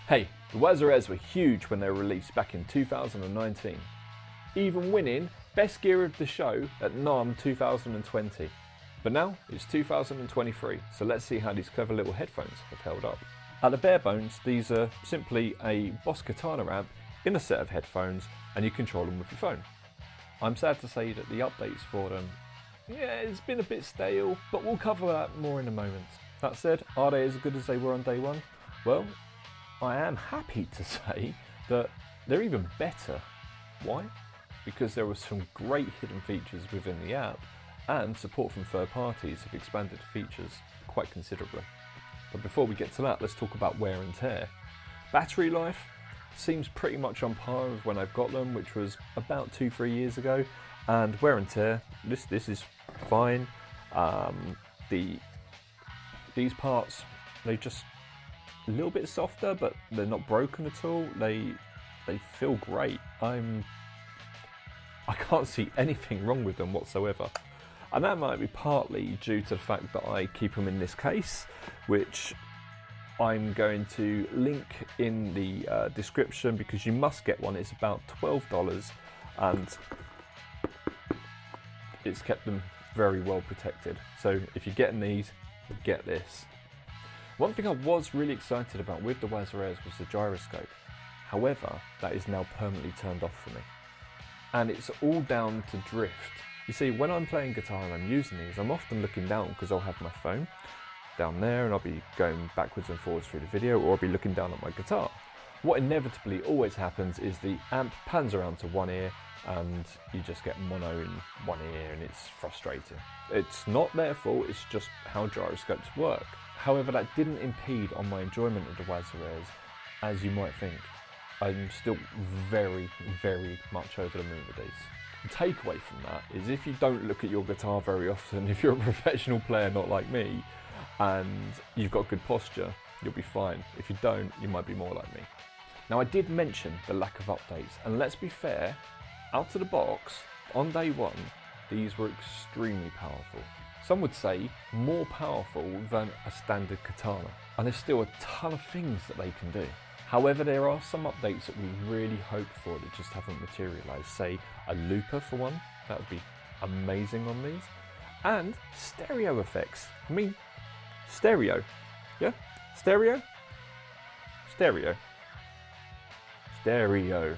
Hey, the Waza Airs were huge when they were released back in 2019, even winning Best Gear of the Show at NAMM 2020. But now it's 2023, so let's see how these clever little headphones have held up. At the bare bones, these are simply a Boss Katana amp in a set of headphones, and you control them with your phone. I'm sad to say that the updates for them, it's been a bit stale, but we'll cover that more in a moment. That said, are they as good as they were on day one? Well, I am happy to say that they're even better. Why? Because there were some great hidden features within the app, and support from third parties have expanded the features quite considerably. But before we get to that, let's talk about wear and tear. Battery life seems pretty much on par with when I've got them, which was about 2-3 years ago. And wear and tear, this is fine. These parts, they're just a little bit softer, but they're not broken at all. They feel great. I can't see anything wrong with them whatsoever. And that might be partly due to the fact that I keep them in this case, which I'm going to link in the description, because you must get one. It's about $12, and it's kept them very well protected. So if you're getting these, get this. One thing I was really excited about with the Waza Airs was the gyroscope. However, that is now permanently turned off for me. And it's all down to drift. You see, when I'm playing guitar and I'm using these, I'm often looking down because I'll have my phone down there and I'll be going backwards and forwards through the video, or I'll be looking down at my guitar. What inevitably always happens is the amp pans around to one ear and you just get mono in one ear, and it's frustrating. It's not their fault, it's just how gyroscopes work. However, that didn't impede on my enjoyment of the Waza Airs, as you might think. I'm still very, very much over the moon with these. The takeaway from that is, if you don't look at your guitar very often, if you're a professional player not like me, and you've got good posture, you'll be fine. If you don't, you might be more like me. Now, I did mention the lack of updates, and let's be fair, out of the box, on day one, these were extremely powerful. Some would say more powerful than a standard katana, and there's still a ton of things that they can do. However, there are some updates that we really hope for that just haven't materialised. Say a looper for one, that would be amazing on these. And stereo effects. I mean, stereo, yeah? Stereo? Stereo. Stereo.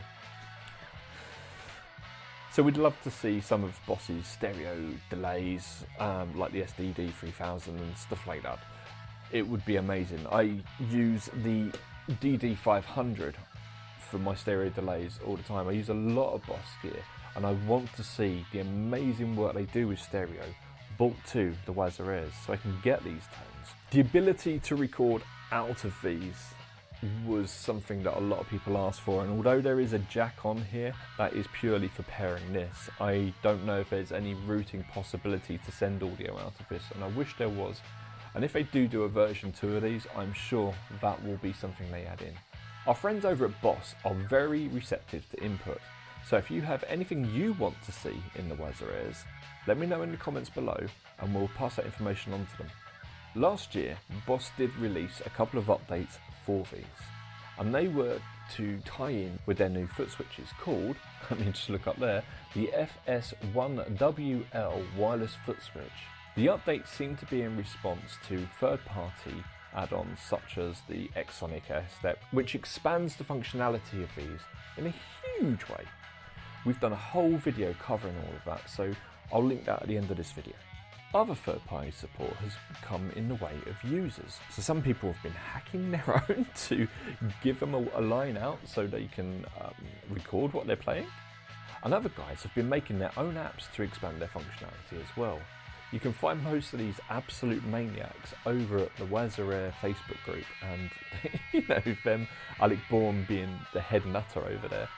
So we'd love to see some of Boss's stereo delays, like the SDD 3000 and stuff like that. It would be amazing. I use the DD500 for my stereo delays all the time. I use a lot of Boss gear, and I want to see the amazing work they do with stereo brought to the Waza Airs so I can get these tones. The ability to record out of these was something that a lot of people asked for, and although there is a jack on here, that is purely for pairing this. I don't know if there's any routing possibility to send audio out of this, and I wish there was. And if they do a version 2 of these, I'm sure that will be something they add in. Our friends over at Boss are very receptive to input, so if you have anything you want to see in the Waza Airs, let me know in the comments below and we'll pass that information on to them. Last year, Boss did release a couple of updates for these, and they were to tie in with their new foot switches called, let me just look up there, the FS1WL wireless foot switch. The updates seem to be in response to third-party add-ons such as the Xsonic Air Step, which expands the functionality of these in a huge way. We've done a whole video covering all of that, so I'll link that at the end of this video. Other third-party support has come in the way of users. So some people have been hacking their own to give them a line out so they can record what they're playing. And other guys have been making their own apps to expand their functionality as well. You can find most of these absolute maniacs over at the Waza Air Facebook group, and you know them, Alec Bourne being the head nutter over there.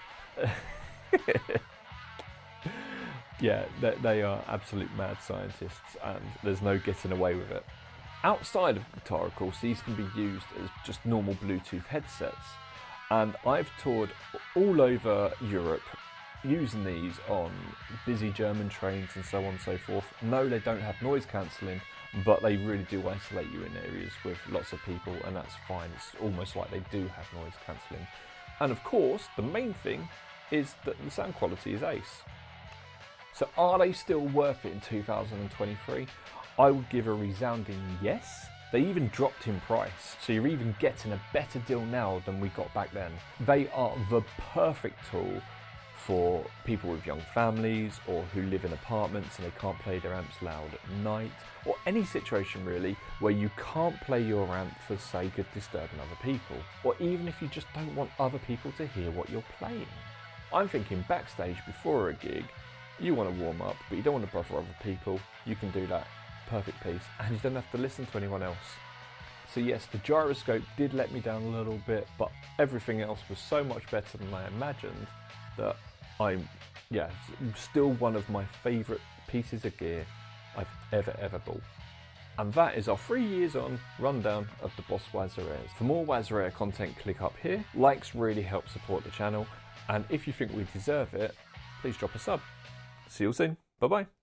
Yeah, they are absolute mad scientists, and there's no getting away with it. Outside of guitar, of course, these can be used as just normal Bluetooth headsets, and I've toured all over Europe using these on busy German trains and so on and so forth. No, they don't have noise cancelling, but they really do isolate you in areas with lots of people, and that's fine. It's almost like they do have noise cancelling. And of course, the main thing is that the sound quality is ace. So are they still worth it in 2023? I would give a resounding yes. They even dropped in price, so you're even getting a better deal now than we got back then. They are the perfect tool for people with young families, or who live in apartments and they can't play their amps loud at night, or any situation really where you can't play your amp for, say, good disturbing other people, or even if you just don't want other people to hear what you're playing. I'm thinking backstage before a gig, you want to warm up, but you don't want to bother other people. You can do that perfect piece, and you don't have to listen to anyone else. So yes, the gyroscope did let me down a little bit, but everything else was so much better than I imagined that it's still one of my favourite pieces of gear I've ever bought. And that is our 3 years on rundown of the Boss Waza Airs. For more Waza Air content, click up here. Likes really help support the channel, and if you think we deserve it, please drop a sub. See you all soon. Bye bye.